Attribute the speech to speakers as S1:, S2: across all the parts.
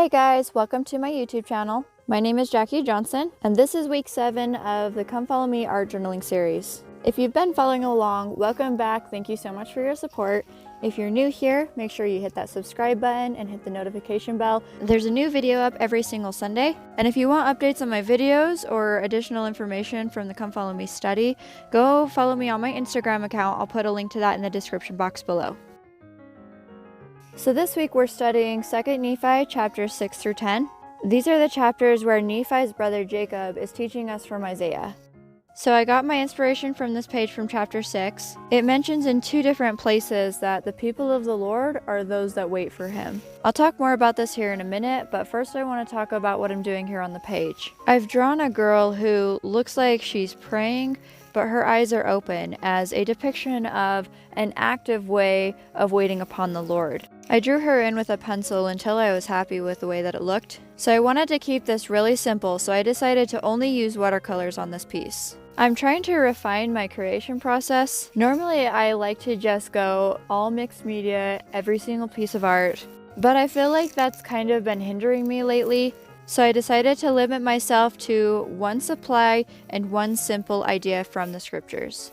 S1: Hey guys, welcome to my YouTube channel. My name is Jackie Johnson, and this is week 7 of the Come Follow Me art journaling series. If you've been following along, welcome back. Thank you so much for your support. If you're new here, make sure you hit that subscribe button and hit the notification bell. There's a new video up every single Sunday. And if you want updates on my videos or additional information from the Come Follow Me study, go follow me on my Instagram account. I'll put a link to that in the description box below. So this week we're studying 2 Nephi chapters 6 through 10. These are the chapters where Nephi's brother Jacob is teaching us from Isaiah. So I got my inspiration from this page from chapter 6. It mentions in 2 different places that the people of the Lord are those that wait for him. I'll talk more about this here in a minute, but first I want to talk about what I'm doing here on the page. I've drawn a girl who looks like she's praying, but her eyes are open as a depiction of an active way of waiting upon the Lord. I drew her in with a pencil until I was happy with the way that it looked. So I wanted to keep this really simple, so I decided to only use watercolors on this piece. I'm trying to refine my creation process. Normally I like to just go all mixed media, every single piece of art, but I feel like that's kind of been hindering me lately. So I decided to limit myself to one supply and one simple idea from the scriptures.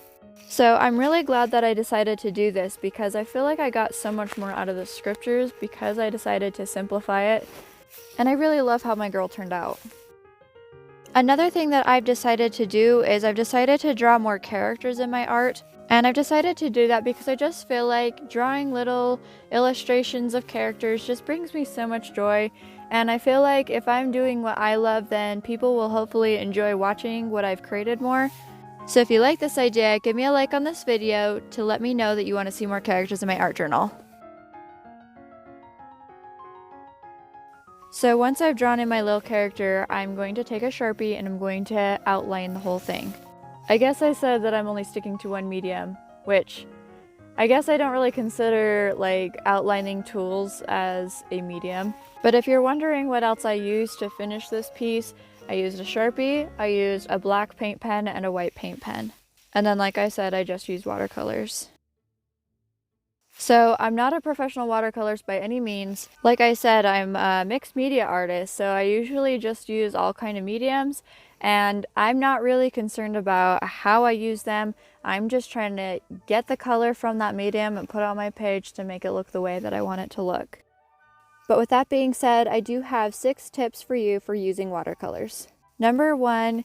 S1: So I'm really glad that I decided to do this because I feel like I got so much more out of the scriptures because I decided to simplify it. And I really love how my girl turned out. Another thing that I've decided to do is I've decided to draw more characters in my art. And I've decided to do that because I just feel like drawing little illustrations of characters just brings me so much joy. And I feel like if I'm doing what I love, then people will hopefully enjoy watching what I've created more. So if you like this idea, give me a like on this video to let me know that you want to see more characters in my art journal. So once I've drawn in my little character, I'm going to take a Sharpie and I'm going to outline the whole thing. I guess I said that I'm only sticking to one medium, which I guess I don't really consider like outlining tools as a medium. But if you're wondering what else I used to finish this piece, I used a Sharpie, I used a black paint pen, and a white paint pen. And then like I said, I just used watercolors. So I'm not a professional watercolorist by any means. Like I said, I'm a mixed media artist, so I usually just use all kind of mediums, and I'm not really concerned about how I use them. I'm just trying to get the color from that medium and put it on my page to make it look the way that I want it to look. But with that being said, I do have 6 tips for you for using watercolors. Number 1,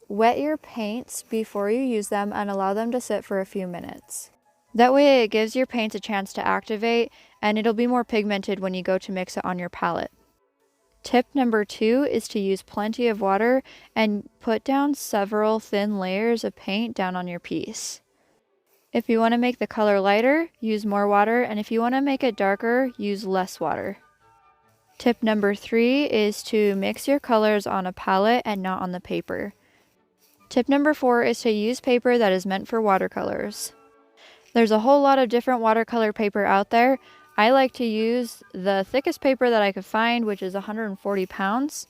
S1: wet your paints before you use them and allow them to sit for a few minutes. That way it gives your paints a chance to activate and it'll be more pigmented when you go to mix it on your palette. Tip number 2 is to use plenty of water and put down several thin layers of paint down on your piece. If you want to make the color lighter, use more water, and if you want to make it darker, use less water. Tip number 3 is to mix your colors on a palette and not on the paper. Tip number 4 is to use paper that is meant for watercolors. There's a whole lot of different watercolor paper out there. I like to use the thickest paper that I could find, which is 140 pounds.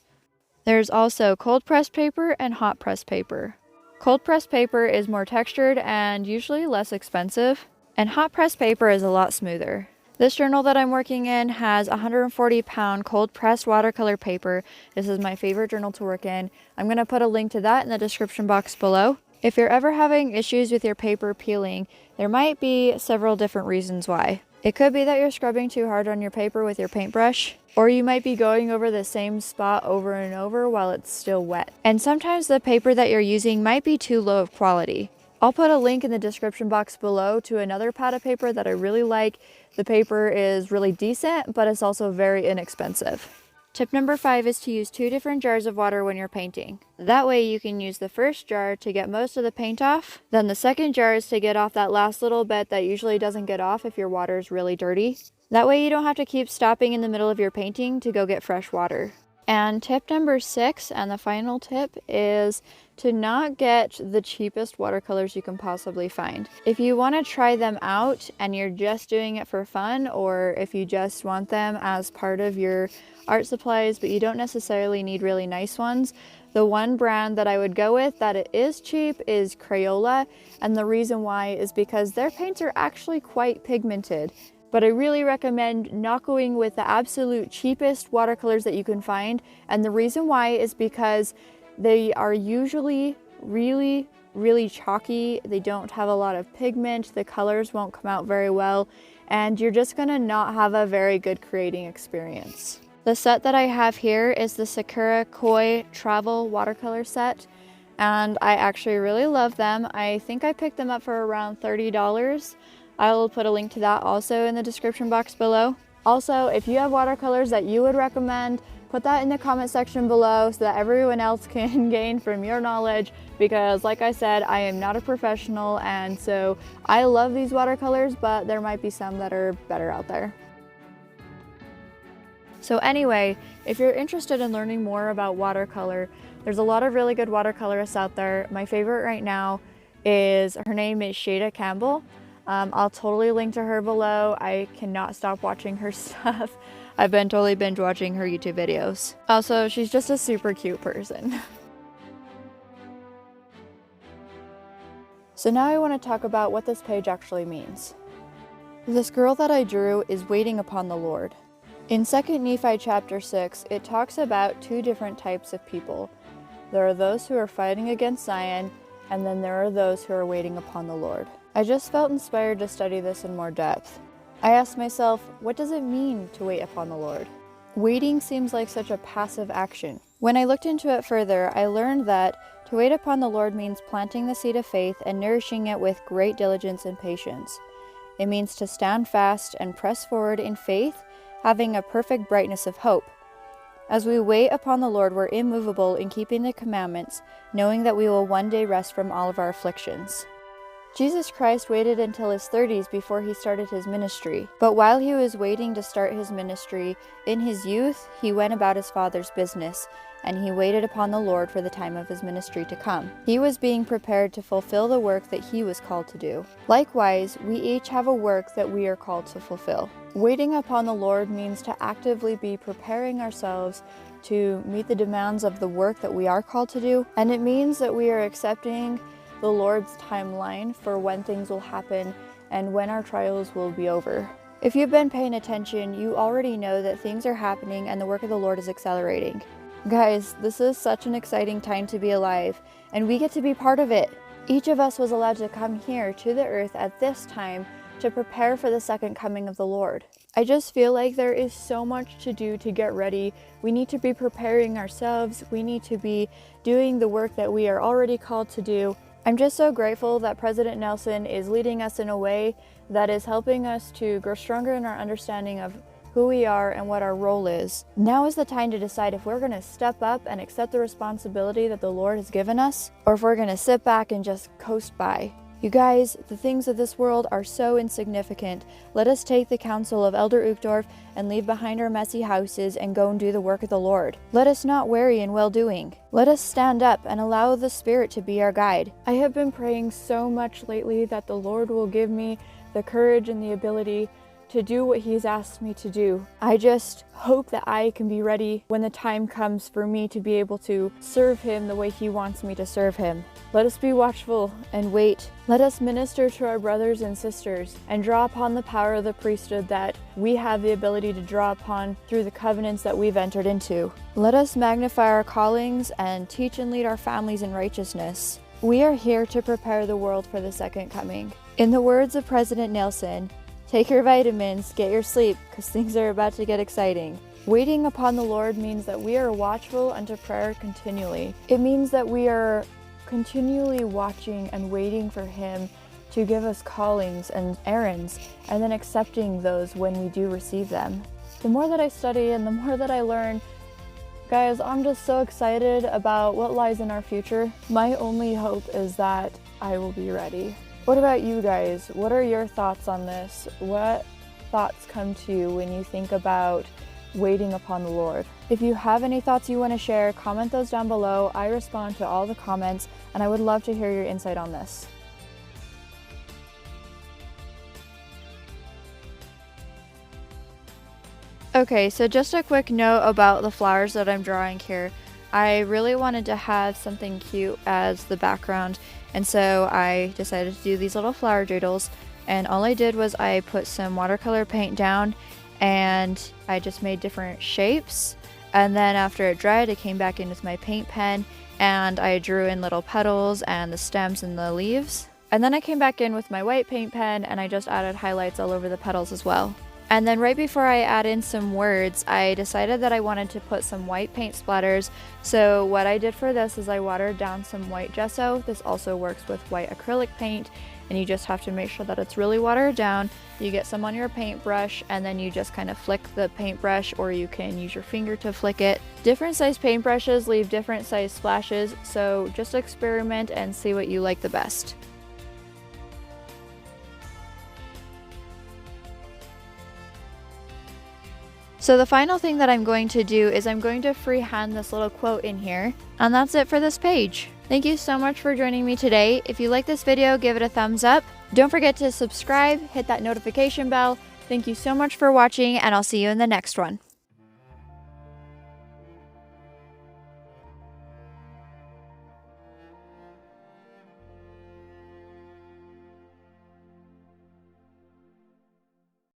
S1: There's also cold pressed paper and hot pressed paper. Cold pressed paper is more textured and usually less expensive, and hot pressed paper is a lot smoother. This journal that I'm working in has 140 pound cold pressed watercolor paper. This is my favorite journal to work in. I'm going to put a link to that in the description box below. If you're ever having issues with your paper peeling, there might be several different reasons why. It could be that you're scrubbing too hard on your paper with your paintbrush, or you might be going over the same spot over and over while it's still wet. And sometimes the paper that you're using might be too low of quality. I'll put a link in the description box below to another pad of paper that I really like. The paper is really decent, but it's also very inexpensive. Tip number 5 is to use 2 different jars of water when you're painting. That way you can use the first jar to get most of the paint off, then the second jar is to get off that last little bit that usually doesn't get off if your water is really dirty. That way you don't have to keep stopping in the middle of your painting to go get fresh water. And tip number 6, and the final tip, is to not get the cheapest watercolors you can possibly find. If you want to try them out and you're just doing it for fun, or if you just want them as part of your art supplies but you don't necessarily need really nice ones, the one brand that I would go with that it is cheap is Crayola, and the reason why is because their paints are actually quite pigmented. But I really recommend not going with the absolute cheapest watercolors that you can find. And the reason why is because they are usually really chalky. They don't have a lot of pigment. The colors won't come out very well. And you're just gonna not have a very good creating experience. The set that I have here is the Sakura Koi Travel Watercolor set. And I actually really love them. I think I picked them up for around $30. I'll put a link to that also in the description box below. Also, if you have watercolors that you would recommend, put that in the comment section below so that everyone else can gain from your knowledge, because like I said, I am not a professional, and so I love these watercolors, but there might be some that are better out there. So anyway, if you're interested in learning more about watercolor, there's a lot of really good watercolorists out there. My favorite right now is, her name is Shada Campbell. I'll totally link to her below. I cannot stop watching her stuff. I've been totally binge watching her YouTube videos. Also, she's just a super cute person. So now I want to talk about what this page actually means. This girl that I drew is waiting upon the Lord. In 2 Nephi chapter 6, it talks about two different types of people. There are those who are fighting against Zion, and then there are those who are waiting upon the Lord. I just felt inspired to study this in more depth. I asked myself, what does it mean to wait upon the Lord? Waiting seems like such a passive action. When I looked into it further, I learned that to wait upon the Lord means planting the seed of faith and nourishing it with great diligence and patience. It means to stand fast and press forward in faith, having a perfect brightness of hope. As we wait upon the Lord, we're immovable in keeping the commandments, knowing that we will one day rest from all of our afflictions. Jesus Christ waited until his 30s before he started his ministry. But while he was waiting to start his ministry, in his youth, he went about his Father's business, and he waited upon the Lord for the time of his ministry to come. He was being prepared to fulfill the work that he was called to do. Likewise, we each have a work that we are called to fulfill. Waiting upon the Lord means to actively be preparing ourselves to meet the demands of the work that we are called to do, and it means that we are accepting the Lord's timeline for when things will happen and when our trials will be over. If you've been paying attention, you already know that things are happening and the work of the Lord is accelerating. Guys, this is such an exciting time to be alive, and we get to be part of it. Each of us was allowed to come here to the earth at this time to prepare for the second coming of the Lord. I just feel like there is so much to do to get ready. We need to be preparing ourselves. We need to be doing the work that we are already called to do. I'm just so grateful that President Nelson is leading us in a way that is helping us to grow stronger in our understanding of who we are and what our role is. Now is the time to decide if we're going to step up and accept the responsibility that the Lord has given us, or if we're going to sit back and just coast by. You guys, the things of this world are so insignificant. Let us take the counsel of Elder Uchtdorf and leave behind our messy houses and go and do the work of the Lord. Let us not weary in well-doing. Let us stand up and allow the Spirit to be our guide. I have been praying so much lately that the Lord will give me the courage and the ability to do what he's asked me to do. I just hope that I can be ready when the time comes for me to be able to serve him the way he wants me to serve him. Let us be watchful and wait. Let us minister to our brothers and sisters and draw upon the power of the priesthood that we have the ability to draw upon through the covenants that we've entered into. Let us magnify our callings and teach and lead our families in righteousness. We are here to prepare the world for the second coming. In the words of President Nelson, take your vitamins, get your sleep, because things are about to get exciting. Waiting upon the Lord means that we are watchful unto prayer continually. It means that we are continually watching and waiting for him to give us callings and errands, and then accepting those when we do receive them. The more that I study and the more that I learn, guys, I'm just so excited about what lies in our future. My only hope is that I will be ready. What about you guys? What are your thoughts on this? What thoughts come to you when you think about waiting upon the Lord? If you have any thoughts you want to share, comment those down below. I respond to all the comments, and I would love to hear your insight on this. Okay, so just a quick note about the flowers that I'm drawing here. I really wanted to have something cute as the background, and so I decided to do these little flower doodles. And all I did was I put some watercolor paint down and I just made different shapes. And then after it dried, I came back in with my paint pen and I drew in little petals and the stems and the leaves. And then I came back in with my white paint pen and I just added highlights all over the petals as well. And then right before I add in some words, I decided that I wanted to put some white paint splatters. So what I did for this is I watered down some white gesso. This also works with white acrylic paint, and you just have to make sure that it's really watered down. You get some on your paintbrush and then you just kind of flick the paintbrush, or you can use your finger to flick it. Different size paintbrushes leave different size splashes, so just experiment and see what you like the best. So the final thing that I'm going to do is I'm going to freehand this little quote in here, and that's it for this page. Thank you so much for joining me today. If you like this video, give it a thumbs up. Don't forget to subscribe, hit that notification bell. Thank you so much for watching, and I'll see you in the next one.